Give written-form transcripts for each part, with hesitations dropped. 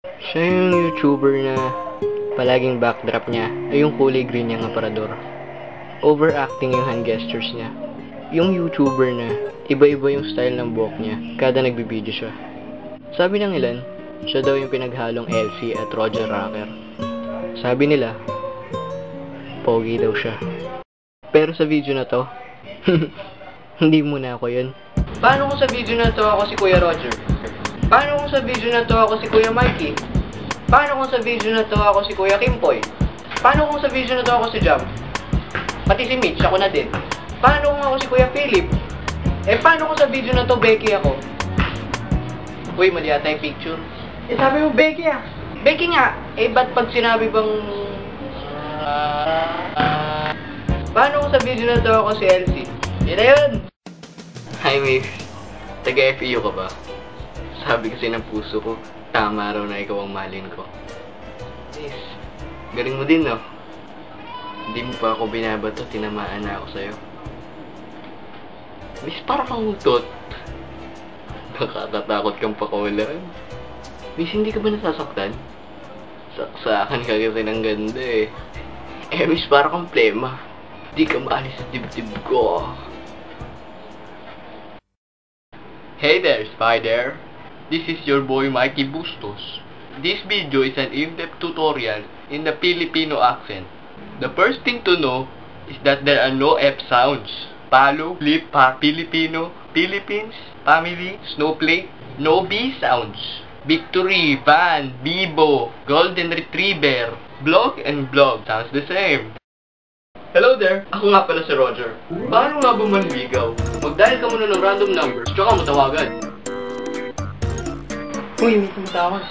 Siya yung YouTuber na palaging backdrop niya ay yung kulay green niyang aparador. Overacting yung hand gestures niya. Yung YouTuber na iba-iba yung style ng buhok niya kada nagbibideo siya. Sabi ng ilan, siya daw yung pinaghalong Elsie at Roger Rocker. Sabi nila, pogi daw siya. Pero sa video na to, hindi muna ako yun. Paano kung sa video na to ako si Kuya Roger? Paano kung sa video na to ako si Kuya Mikey? Paano kung sa video na to ako si Kuya Kimpoy? Paano kung sa video na to ako si Jam? Pati si Mitch, ako na din. Paano kung ako si Kuya Philip? Paano kung sa video na to Becky ako? Uy, mali yata yung picture. Sabi mo Becky ah. Becky nga. Ba't pag sinabi bang... Paano kung sa video na to ako si Elsie? Yun na yun! Hi, Miss. Taga-FEU ka ba? Sabi kasi ng puso ko, tama raw na ikaw ang mahalin ko. Miss, galing mo din, no? Hindi mo pa ako binabato, tinamaan na ako sa'yo. Miss, para kang utot. Nakatatakot kang pakawalan. Miss, hindi ka ba nasasaktan? Saksakan ka kasi ng ganda eh. Miss, para kang plema. Di ka maalis sa dibdib ko. Hey there, Spider! This is your boy Mikey Bustos. This video is an in-depth tutorial in the Filipino accent. The first thing to know is that there are no F sounds. Palo, flip, Filipino, Philippines, family, snowflake, no B sounds. Victory, van, bibo, golden retriever, blog and blog sounds the same. Hello there! Ako nga pala si Roger. Paano nga ba manligaw? Mag-dial ka muna ng random numbers, tsaka mo tawagan. Uy, may tumatawag.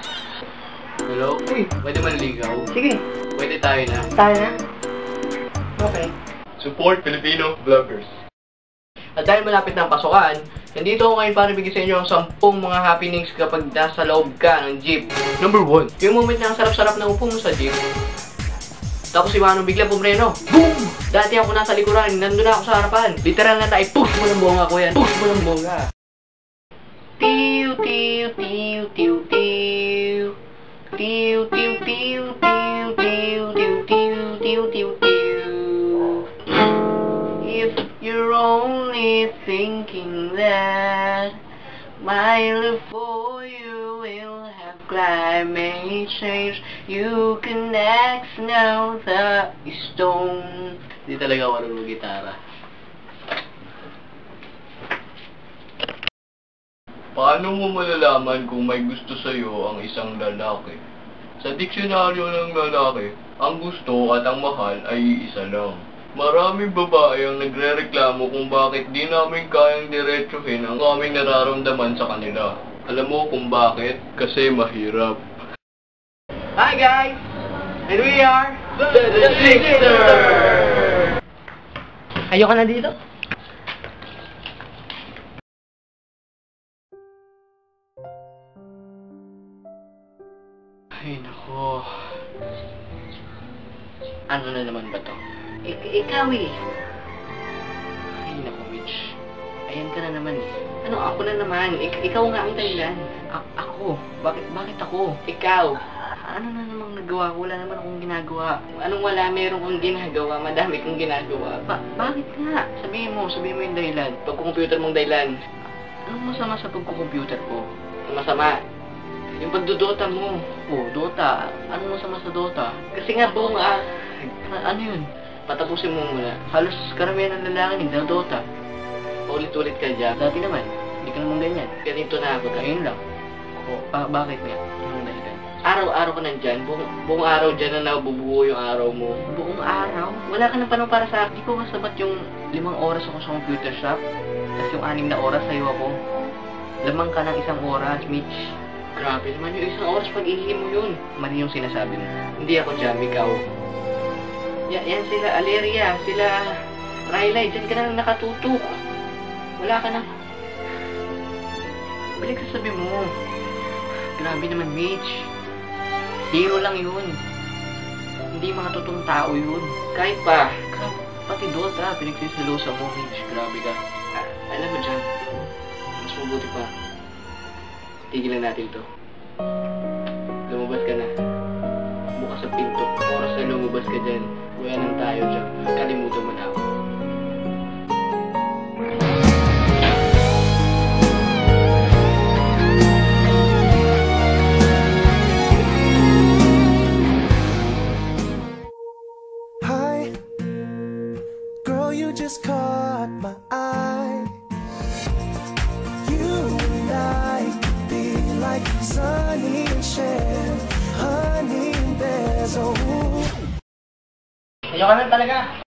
Hello? Uy. Pwede manligaw? Sige. Pwede tayo na. Tayo na? Okay. Support Filipino vloggers. At dahil malapit na ang pasukan, nandito ako ngayon para bigyan sa inyo ang 10 mga happenings kapag nasa loob ka ng jeep. Number 1, yung moment na ang sarap-sarap na upo mo sa jeep. Tapos si Manong bigla pumreno. Boom! Dati ako nasa likuran, nandun ako sa harapan. Literal na tayo, push mo ng bongga ko yan. Push mo ng bongga. Tiw, tiw, tiw, tiw, tiw. Tiw, tiw, tiw, tiw, tiw, tiw, tiw, tiw, tiw, tiw. If you're only thinking that my love for you will have climate change, you can ask now the stone. Hindi talaga ako marunong gitara. Paano mo malalaman kung may gusto sa'yo ang isang lalaki? Sa diksyonaryo ng lalaki, ang gusto at ang mahal ay isa lang. Maraming babae ang nagrereklamo kung bakit di namin kayang diretsuhin ang aming nararamdaman sa kanila. Alam mo kung bakit? Kasi mahirap. Hi guys! And we are The Sixter! Ayoko na dito. Ay nako. Ano na naman ba to? Ikaw eh. Ay nako Mitch. Ayan ka na naman eh. Ano, ako na naman. Ikaw nga ang dahilan. Ako? Bakit ako? Ikaw? Ano na namang nagawa ko? Wala naman akong ginagawa. Anong wala? Meron kong ginagawa. Madami kong ginagawa. Bakit nga? Sabihin mo yung dahilan. Pagkukomputer mong dahilan. Anong masama sa pagkukomputer ko? Ang masama. Yung pagdodota mo. Oh, Dota. Ano masama sa Dota? Kasi nga buong Ano yun? patapusin mo muna. Halos karamihan ng lalaki nagda-Dota. Ulit-ulit ka dyan. Dati naman, hindi ka naman ganyan. Ganito na ako. Ngayon lang. Bakit nga? Anong dahilan? Araw-araw ka nandyan. Buong araw dyan na nabubuo yung araw mo. Buong araw? Wala ka ng panahon para sa akin. Di ko ba sabat yung 5 oras ako sa computer shop? Tapos yung 6 na oras sa'yo ako. Lamang ka ng 1 oras, Mitch. Grabe naman yung 1 oras pag-ihim mo yun. Mali yung sinasabi mo. Hindi ako dyan, ikaw. Yan sila Aleria, sila Riley, dyan ka na nakatutok. Wala ka na. Balik sasabi mo. Grabe naman, Mitch. Hero lang yun. Hindi mga totoong tao yun. Kahit pa. Pati Dota, pinagsisilosa mo, Mitch. Grabe ka. Alam mo dyan, mas mabuti pa. Tigilan natin ito. lumabas ka na. Bukas sa pinto. Oras na lumabas ka dyan. Kuya nang tayo dyan. Kalimutan mo na ako. Hi, girl, you just caught my eye. You and I could be like Sunny and Cher, honey and bears. Oh, Ayoko na talaga.